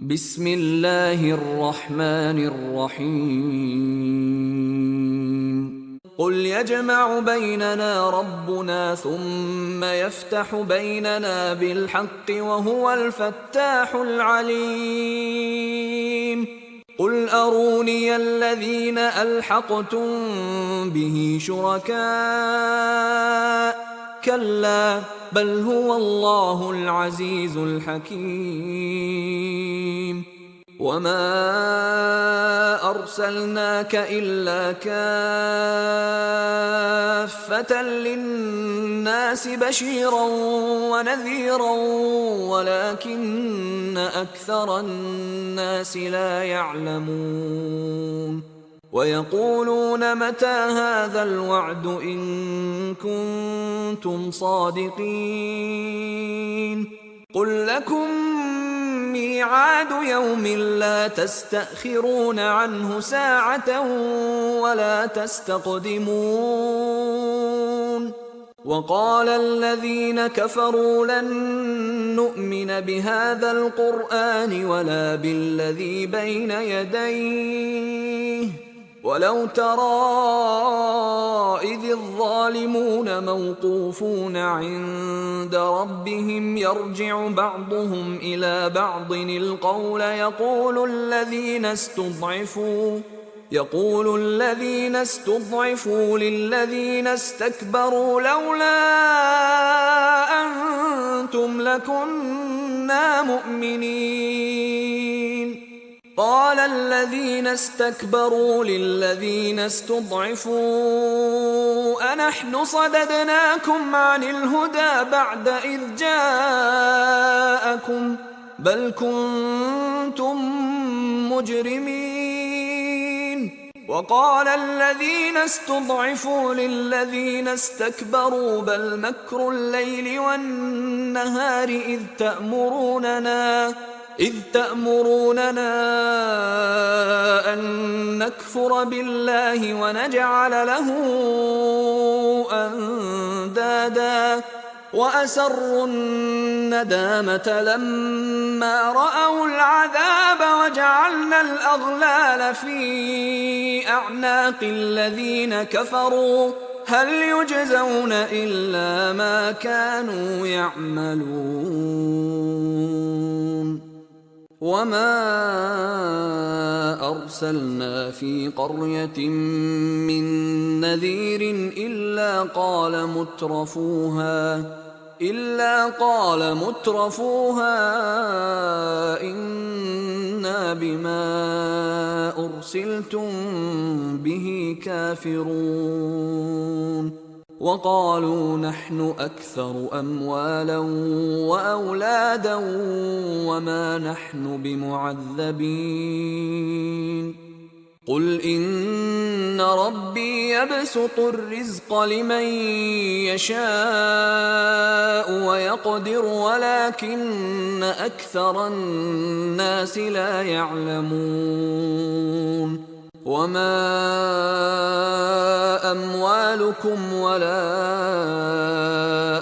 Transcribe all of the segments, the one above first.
بسم الله الرحمن الرحيم قل يجمع بيننا ربنا ثم يفتح بيننا بالحق وهو الفتاح العليم قل أروني الذين ألحقتم به شركاء كلا بل هو الله العزيز الحكيم وما أرسلناك إلا كافة للناس بشيرا ونذيرا ولكن أكثر الناس لا يعلمون ويقولون متى هذا الوعد إن كنتم صادقين قل لكم ميعاد يوم لا تستأخرون عنه ساعة ولا تستقدمون وقال الذين كفروا لن نؤمن بهذا القرآن ولا بالذي بين يديه ولو ترى إذ الظالمون موقوفون عند ربهم يرجع بعضهم إلى بعض القول يقول الذين استضعفوا للذين استكبروا لولا أنتم لكنا مؤمنين قال الذين استكبروا للذين استضعفوا أنحن صددناكم عن الهدى بعد إذ جاءكم بل كنتم مجرمين وقال الذين استضعفوا للذين استكبروا بل مكر الليل والنهار إذ تأمروننا أن نكفر بالله ونجعل له أندادا وأسروا الندامة لما رأوا العذاب وجعلنا الأغلال في أعناق الذين كفروا هل يجزون إلا ما كانوا يعملون وما أرسلنا في قرية من نذير إلا قال مترفوها إنا بما أرسلتم به كافرون وقالوا نحن أكثر أموالا وأولادا وما نحن بمعذبين قل إن ربي يبسط الرزق لمن يشاء ويقدر ولكن أكثر الناس لا يعلمون وما أموالكم ولا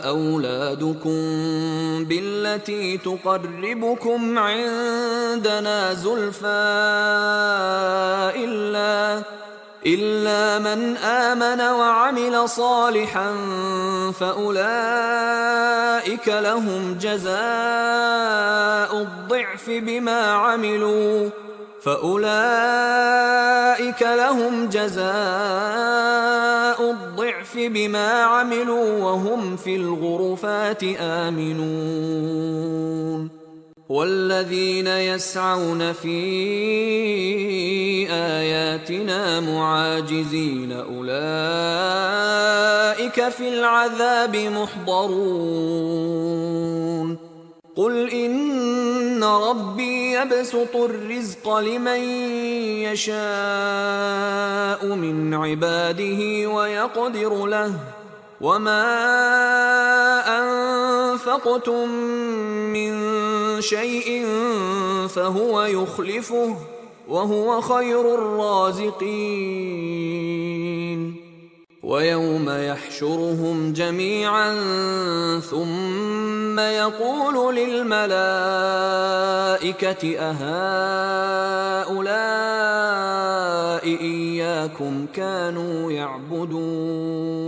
أولادكم بالتي تقربكم عندنا زلفى إلا من آمن وعمل صالحا فأولئك لهم جزاء الضعف بما عملوا وهم في الغرفات آمنون والذين يسعون في آياتنا معاجزين أولئك في العذاب محضرون قل إن ربي يبسط الرزق لمن يشاء من عباده ويقدر له وما أنفقتم من شيء فهو يخلفه وهو خير الرازقين ويوم يحشرهم جميعا ثم يقول للملائكة أهؤلاء إياكم كانوا يعبدون